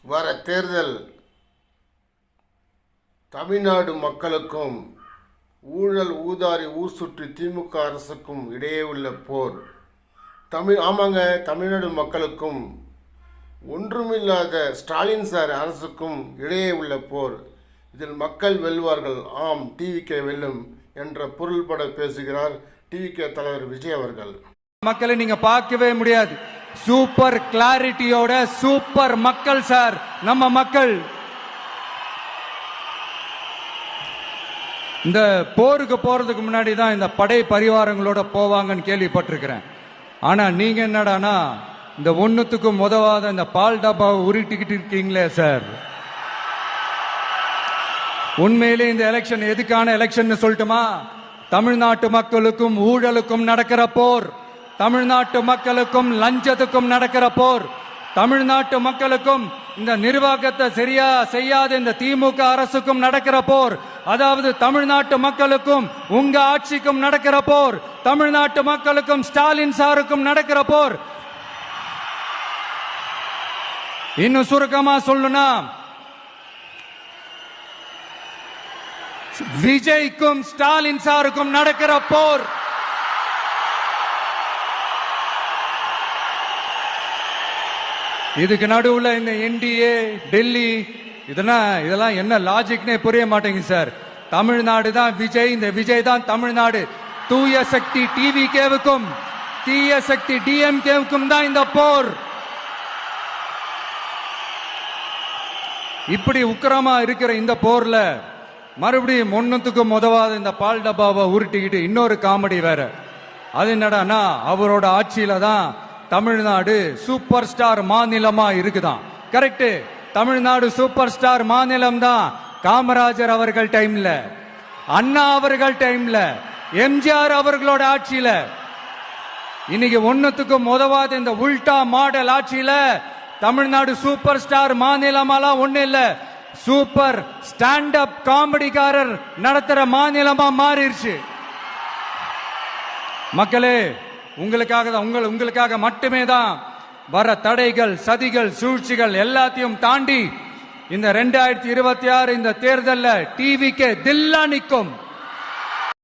வர தேர்தல் தமிழ்நாடு மக்களுக்கும் ஊழல் ஊதாரி ஊர் சுற்றி திமுக அரசுக்கும் இடையே உள்ள போர். ஆமாங்க, தமிழ்நாடு மக்களுக்கும் ஒன்றுமில்லாத ஸ்டாலின் சார் அரசுக்கும் இடையே உள்ள போர். இதில் மக்கள் வெல்வார்கள், ஆம் டிவிகே வெல்லும் என்ற பொருள்பட பேசுகிறார் டிவிகே தலைவர் விஜய் அவர்கள். மக்களை நீங்க பார்க்கவே முடியாது. சூப்பர் கிளாரிட்டியோட சூப்பர் மக்கள் சார். நம்ம மக்கள் இந்த போருக்கு போறதுக்கு முன்னாடி தான் இந்த படை பரிவாரங்களோட போவாங்கன்னு கேள்விப்பட்டிருக்கிறேன். ஆனா நீங்க என்னடானா இந்த ஒண்ணுத்துக்கும் உதவாத இந்த பால் டப்பாவை உருட்டிக்கிட்டு இருக்கீங்களே சார். உண்மையிலே இந்த எலெக்ஷன் எதுக்கான எலெக்ஷன் சொல்லட்டுமா? தமிழ்நாட்டு மக்களுக்கும் ஊழலுக்கும் நடக்கிற போர், தமிழ்நாட்டு மக்களுக்கும் லஞ்சத்துக்கும் நடக்கிற போர், தமிழ்நாட்டு மக்களுக்கும் இந்த நிர்வாகத்தை சரியா செய்யாத இந்த திமுக அரசுக்கும் நடக்கிற போர். அதாவது தமிழ்நாட்டு மக்களுக்கும் உங்க ஆட்சிக்கும் நடக்கிற போர், தமிழ்நாட்டு மக்களுக்கும் ஸ்டாலின் சாருக்கும் நடக்கிற போர். இன்னும் சுருக்கமா சொல்லணும்னா விஜய்க்கும் ஸ்டாலின் சாருக்கும் நடக்கிற போர். இதுக்கு நடுவுல இந்த என்டிஏ டெல்லி இதெல்லாம் என்ன லாஜிக்னே புரிய மாட்டேங்குது சார். தமிழ்நாடு தான் விஜய், இந்த விஜய் தான் தமிழ்நாடு. தூய சக்தி டிவிகேவுக்கும் தீய சக்தி டிஎம்கேவுக்கும் தான் இந்த போர். இப்படி உக்கிரமா இருக்கிற இந்த போர்ல மறுபடியும் ஒன்னுத்துக்கும் உதவாத இந்த பால் டப்பாவை உருட்டிக்கிட்டு இன்னொரு காமெடி வேற. அது என்னடானா அவரோட ஆட்சியில தான் தமிழ்நாடு சூப்பர் ஸ்டார் மாநிலமா இருக்குதான். கரெக்ட், தமிழ்நாடு சூப்பர் ஸ்டார் மாநிலம் தான். காமராஜர் அவர்கள் டைம்ல, அண்ணா அவர்கள் டைம்ல, எம்ஜிஆர் அவர்களோட ஆட்சியில. இன்னைக்கு ஒன்னுத்துக்கும் உதவாத இந்த உல்டா மாடல் ஆட்சியில தமிழ்நாடு சூப்பர் ஸ்டார் மாநிலமாலாம் ஒண்ணு இல்ல, சூப்பர் ஸ்டாண்ட் அப் காமெடிக்காரர் நடத்துற மாநிலமா மாறிடுச்சு. மக்களே, உங்களுக்காக மட்டுமே தான் வர தடைகள், சதிகள், சூழ்ச்சிகள் எல்லாத்தையும் தாண்டி இந்த 2026 இந்த தேர்தல்ல டிவிகே தில்லா நிற்கும்.